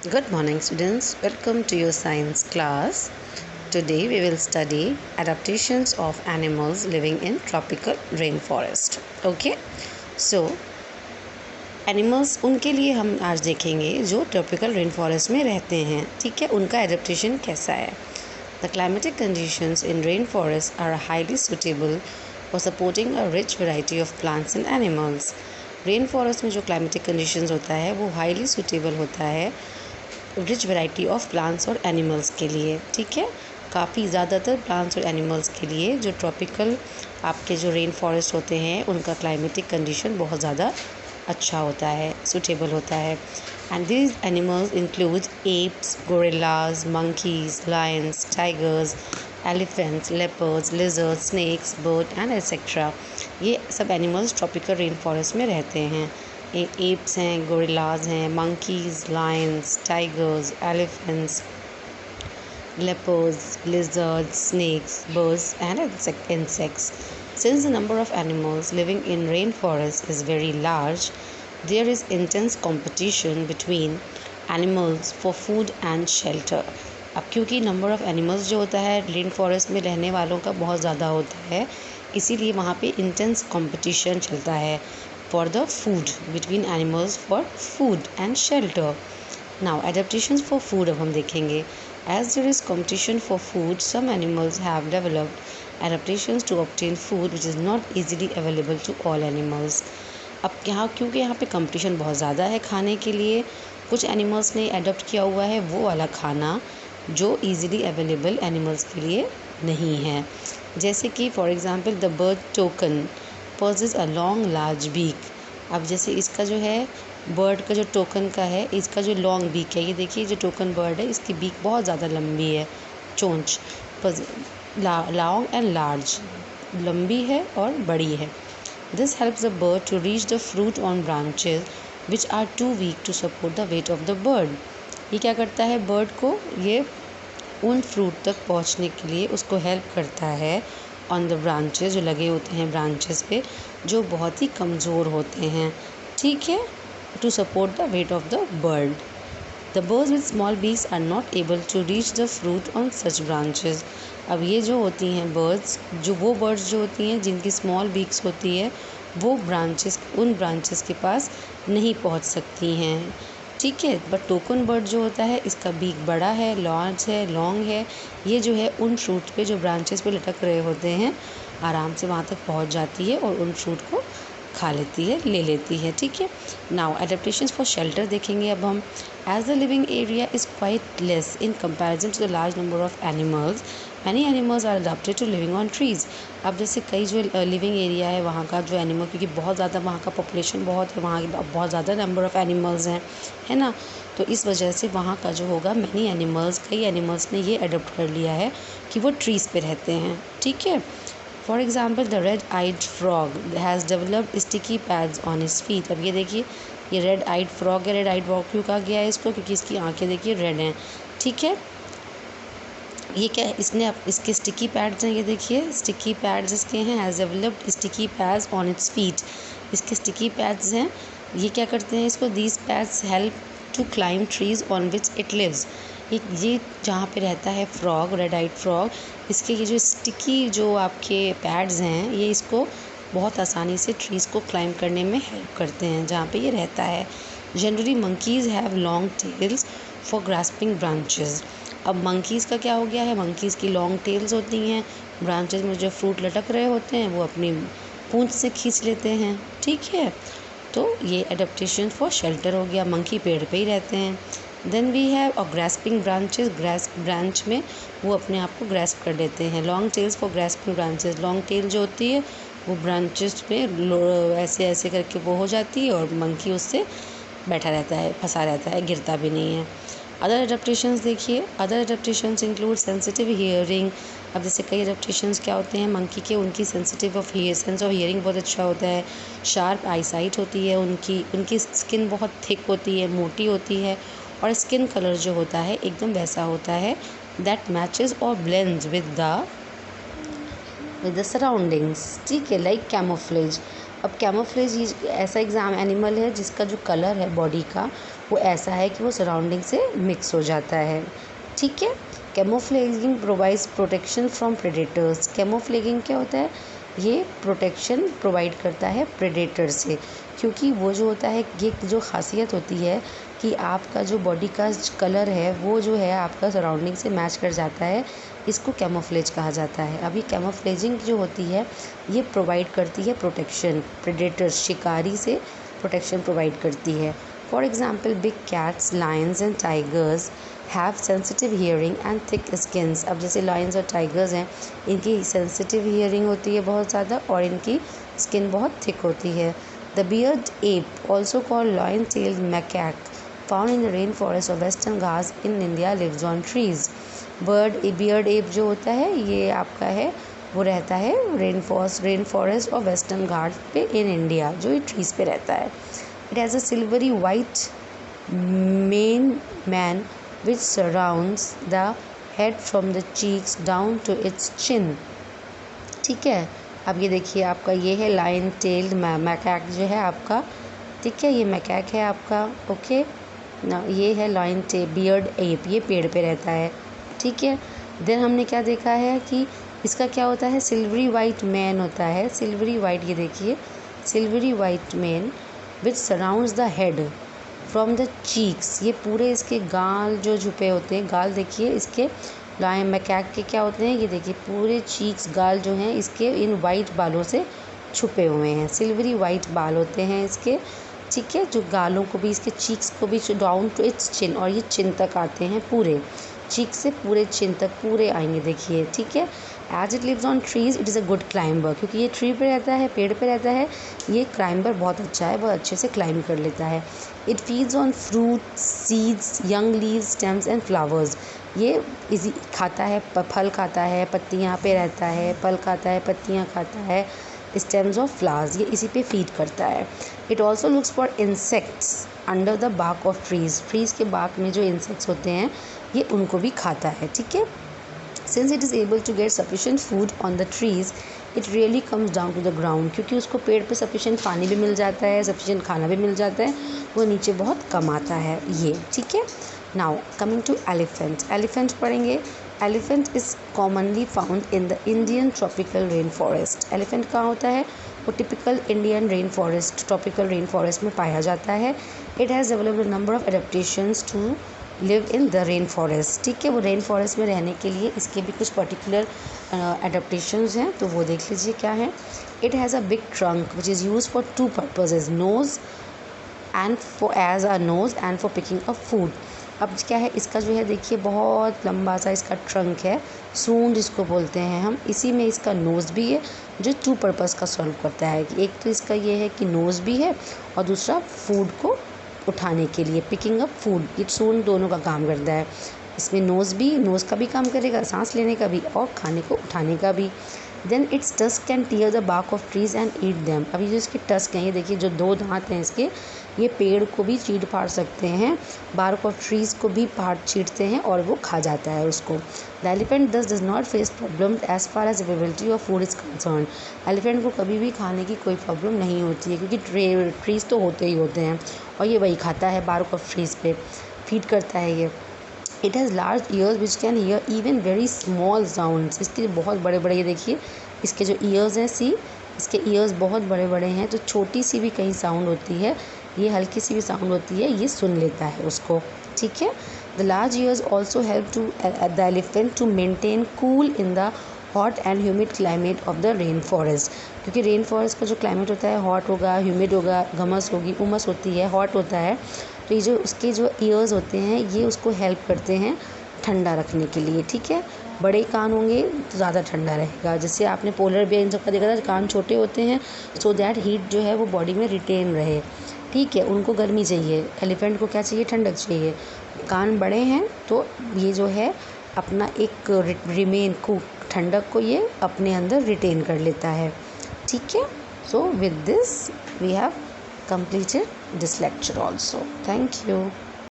Good morning, students. Welcome to your science class. Today we will study adaptations of animals living in tropical rainforest. Okay? So, animals उनके लिए हम आज देखेंगे जो tropical rain forest में रहते हैं. ठीक है, उनका एडेप्टेशन कैसा है. The climatic conditions in rainforest are highly suitable for supporting a rich variety of plants and animals. Rain forest में जो क्लाइमेटिक कंडीशंस होता है वो हाईली सुटेबल होता है रिच वैरायटी ऑफ प्लांट्स और एनिमल्स के लिए. ठीक है, काफ़ी ज़्यादातर प्लांट्स और एनिमल्स के लिए जो ट्रॉपिकल आपके जो रेन फॉरेस्ट होते हैं उनका क्लाइमेटिक कंडीशन बहुत ज़्यादा अच्छा होता है, सूटेबल होता है. And these animals include apes, gorillas, monkeys, lions, tigers, elephants, leopards, lizards, snakes, bird and etcetera. ये सब एनिमल्स ट्रॉपिकल रेन फॉरेस्ट में रहते हैं. एप्स हैं, गोरिल्लाज हैं, monkeys, lions, tigers, elephants, leopards, lizards, snakes, birds, and insects. Since the number of animals living in rainforests is very large, there is intense competition between animals for food and shelter. अब क्योंकि number of animals जो होता है rain forest में रहने वालों का बहुत ज़्यादा होता है, इसीलिए वहाँ पे इंटेंस कंपटीशन चलता है for the food between animals for food and shelter. Now adaptations for food अब हम देखेंगे. As there is competition for food, some animals have developed adaptations to obtain food which is not easily available to all animals. अब यहाँ क्योंकि यहाँ पे competition बहुत ज़्यादा है खाने के लिए, कुछ एनिमल्स ने अडोप्ट किया हुआ है वो वाला खाना जो ईज़िली अवेलेबल एनिमल्स के लिए नहीं है. जैसे कि for example the bird token possesses a long large beak. अब जैसे इसका जो है बर्ड का जो टोकन का है, इसका जो लॉन्ग बीक है, ये देखिए जो टोकन बर्ड है इसकी बीक बहुत ज़्यादा लंबी है, चोंच लॉन्ग एंड लार्ज, लंबी है और बड़ी है. This helps the bird to reach the fruit on branches which are too weak to support the weight of the bird. ये क्या करता है बर्ड को, ये उन फ्रूट तक पहुंचने के लिए उसको हेल्प करता है ऑन द ब्रांचेज, जो लगे होते हैं ब्रांचेस पे, जो बहुत ही कमज़ोर होते हैं. ठीक है, to support the weight of the bird. The birds with small beaks are not able to reach the fruit on such branches. अब ये जो होती हैं बर्ड्स, जो वो बर्ड्स जो होती हैं जिनकी स्मॉल बीक्स होती है वो उन ब्रांचेस के पास नहीं पहुंच सकती हैं. ठीक है, बट टोकन बर्ड जो होता है इसका बीक बड़ा है, लार्ज है, लॉन्ग है. ये जो है उन फ्रूट पे जो ब्रांचेस पे लटक रहे होते हैं आराम से वहाँ तक पहुँच जाती है और उन फ्रूट को खा लेती है, ले लेती है. ठीक है, नाउ एडेप्टेशंस फॉर शेल्टर देखेंगे अब हम. As the living area is quite less in comparison to the large number of animals, many animals are adopted to living on trees. अब जैसे कई जो लिविंग एरिया है वहाँ का जो एनिमल, क्योंकि बहुत ज़्यादा वहाँ का पॉपुलेशन बहुत है, वहाँ बहुत ज़्यादा नंबर ऑफ़ एनिमल्स हैं, है ना, तो इस वजह से वहाँ का जो होगा मैनी एनिमल्स, कई एनिमल्स ने ये अडोप्ट कर लिया है कि वो ट्रीज़ पे रहते हैं. ठीक है, For example, the red-eyed frog has developed sticky pads on his feet. अब ये देखिए, ये red-eyed frog है. red-eyed frog क्यों कहा गया है इसको, क्योंकि इसकी आंखें देखिए रेड हैं. ठीक है, ये क्या है, इसके स्टिकी पैड्स हैं, ये देखिए स्टिकी पैड्स इसके हैं. Has developed sticky pads on its feet. इसके स्टिकी पैड्स हैं, ये क्या करते हैं इसको, these pads help to climb trees on which it lives. ये जहाँ पे रहता है फ्रॉग, रेड आइड फ्रॉग, इसके ये जो स्टिकी जो आपके पैड्स हैं ये इसको बहुत आसानी से ट्रीज़ को क्लाइम करने में हेल्प करते हैं जहाँ पे ये रहता है. Generally monkeys have long tails for grasping branches. अब मंकीज़ का क्या हो गया है, मंकीज़ की लॉन्ग टेल्स होती हैं, ब्रांचेस में जो फ्रूट लटक रहे होते हैं वो अपनी पूंछ से खींच लेते हैं. ठीक है, तो ये एडेप्टेशन फॉर शेल्टर हो गया, मंकी पेड़ पे ही रहते हैं. Then we have a grasping branches. Branch में वो अपने आप को ग्रास्प कर लेते हैं. Long tails for grasping branches. Long tail जो होती है वो ब्रांचेस पे ऐसे ऐसे करके वो हो जाती है और मंकी उससे बैठा रहता है, फंसा रहता है, गिरता भी नहीं है. अदर एडेप्टेशंस देखिए. Other adaptations include sensitive hearing. अब जैसे कई एडेप्टेशंस क्या होते हैं मंकी के, उनकी सेंस ऑफ हियरिंग बहुत अच्छा होता है. शार्प आईसाइट होती है उनकी स्किन बहुत थिक होती है, मोटी होती है, और स्किन कलर जो होता है एकदम वैसा होता है दैट मैचेस और ब्लेंड्स विद द सराउंडिंग्स. ठीक है, लाइक कैमोफ्लेज. अब कैमोफ्लेज ऐसा एनिमल है जिसका जो कलर है बॉडी का वो ऐसा है कि वो सराउंडिंग से मिक्स हो जाता है। ठीक है। कैमोफ्लेजिंग प्रोवाइड्स प्रोटेक्शन फ्रॉम प्रेडेटर्स। कैमोफ्लेजिंग क्या होता है? ये प्रोटेक्शन प्रोवाइड करता है प्रेडेटर से, क्योंकि वो जो होता है, ये जो खासियत होती है कि आपका जो बॉडी का कलर है वो जो है आपका सराउंडिंग से मैच कर जाता है, इसको कैमोफ्लेज कहा जाता है। अभी कैमोफ्लेजिंग जो होती है ये प्रोवाइड करती है प्रोटेक्शन, प्रेडेटर्स, शिकारी से प्रोटेक्शन प्रोवाइड करती है। For example big cats, Lions and tigers have sensitive hearing and thick skins. अब जैसे लायंस और टाइगर्स हैं, इनकी सेंसिटिव हियरिंग होती है बहुत ज़्यादा और इनकी स्किन बहुत थिक होती है। The beard ape also called lion tailed macaque found in the rain forest of western Ghats in India lives on trees. Beard ape जो होता है ये आपका है, वो रहता है रेन फॉरेस्ट और वेस्टर्न घाट पे इन इंडिया, जो ये ट्रीज़ पे रहता है। It has a silvery white mane man which surrounds the head from the cheeks down to its chin. ठीक है। अब ये देखिए आपका ये है लाइन टेल्ड मैकैक जो है आपका। ठीक है, ये मैकैक है आपका। ओके ना, ये है लाइन बियर्ड एप, ये पेड़ पे रहता है। ठीक है। देन हमने क्या देखा है कि इसका क्या होता है, सिल्वरी वाइट मैन होता है। सिल्वरी वाइट, ये देखिए silvery white man which surrounds the head from the cheeks. ये पूरे इसके गाल जो झुपे होते हैं, गाल देखिए इसके लायन मैकैक के क्या होते हैं, ये देखिए पूरे चीक्स गाल जो हैं इसके इन वाइट बालों से छुपे हुए हैं। सिल्वरी वाइट बाल होते हैं इसके। ठीक है, जो गालों को भी, इसके चीक्स को भी डाउन टू इट्स चिन, और ये चिन तक आते हैं, पूरे चीक से पूरे चिन तक पूरे आएंगे देखिए। ठीक है। As it lives on trees it is a good climber, क्योंकि ये ट्री पे रहता है, पेड़ पे रहता है, ये क्लाइंबर बहुत अच्छा है, बहुत अच्छे से क्लाइंब कर लेता है। It feeds on fruit, seeds, young leaves, stems and flowers. ये इसी खाता है, फल खाता है, पत्तियाँ पे रहता है, फल खाता है, पत्तियाँ खाता है, स्टेम्स ऑफ फ्लावर्स, ये इसी पे फीड करता है। It also looks for insects under the bark of trees. Trees के बार्क में जो इंसेक्ट्स होते हैं ये उनको भी खाता है। ठीक है। Since it is able to get sufficient food on the trees it really comes down to the ground, क्योंकि उसको पेड़ पे सफिशेंट पानी भी मिल जाता है, सफिशेंट खाना भी मिल जाता है, वो नीचे बहुत कम आता है ये। ठीक है। Now coming to elephant. Elephant पढ़ेंगे। Elephant is commonly found in the Indian tropical rain forest. Elephant कहाँ होता है? वो typical Indian rain forest, tropical rain forest में पाया जाता है। It has developed a number of adaptations to live in the rain forest. ठीक है, वो रेन फॉरेस्ट में रहने के लिए इसके भी कुछ पर्टिकुलर एडेप्टेशंस हैं, तो वो देख लीजिए क्या है। It has a big trunk which is use for two purposes, nose and for as a nose and for picking a food. अब क्या है इसका जो है देखिए बहुत लंबा सा इसका ट्रंक है, सूंड जिसको बोलते हैं हम, इसी में इसका नोज़ भी है जो टू पर्पज़ का सर्व करता है। कि एक तो इसका ये है कि नोज़ भी है और दूसरा फूड को उठाने के लिए, पिकिंग अप फूड, ये सूंड दोनों का काम करता है। इसमें नोज़ का भी काम करेगा, सांस लेने का भी और खाने को उठाने का भी। Then its tusk can tear the bark of trees and eat them. अभी जो इसके टस्क हैं, ये देखिए जो दो दांत हैं इसके, ये पेड़ को भी चीड़ फाड़ सकते हैं, बार्क ऑफ ट्रीज़ को भी चीरते हैं और वो खा जाता है उसको। The elephant thus does not face problem as far as availability of food is concern. Elephant को कभी भी खाने की कोई प्रॉब्लम नहीं होती है, क्योंकि ट्रीज़ तो होते ही होते हैं और ये वही खाता है, बार्क ऑफ ट्रीज़ पे फीड करता है ये। It has large years which can hear even very small sounds. इसके बहुत बड़े बड़े, ये देखिए इसके जो ईयर्स हैं, इसके ईयर्स बहुत बड़े बड़े हैं, तो छोटी सी भी कहीं साउंड होती है, ये हल्की सी भी साउंड होती है, ये सुन लेता है उसको। ठीक है। The large ears also help to the elephant to maintain cool in the hot and humid climate of the rain forest, क्योंकि रेन फॉरेस्ट का जो क्लाइमेट होता है हॉट होगा, ह्यूमिड होगा, घमस होगी, उमस होती है, हॉट होता है, तो ये जो उसके जो ईयर्स होते हैं ये उसको हेल्प करते हैं ठंडा रखने के लिए। ठीक है। बड़े कान होंगे तो ज़्यादा ठंडा रहेगा, जैसे आपने पोलर बेयर इन सबका देखा था, कान छोटे होते हैं सो दैट हीट जो है वो बॉडी में रिटेन रहे। ठीक है, उनको गर्मी चाहिए, एलिफेंट को क्या चाहिए, ठंडक चाहिए। कान बड़े हैं तो ये जो है अपना एक रिमेन को, ठंडक को ये अपने अंदर रिटेन कर लेता है। ठीक है। So with this we have completed this lecture also. Thank you.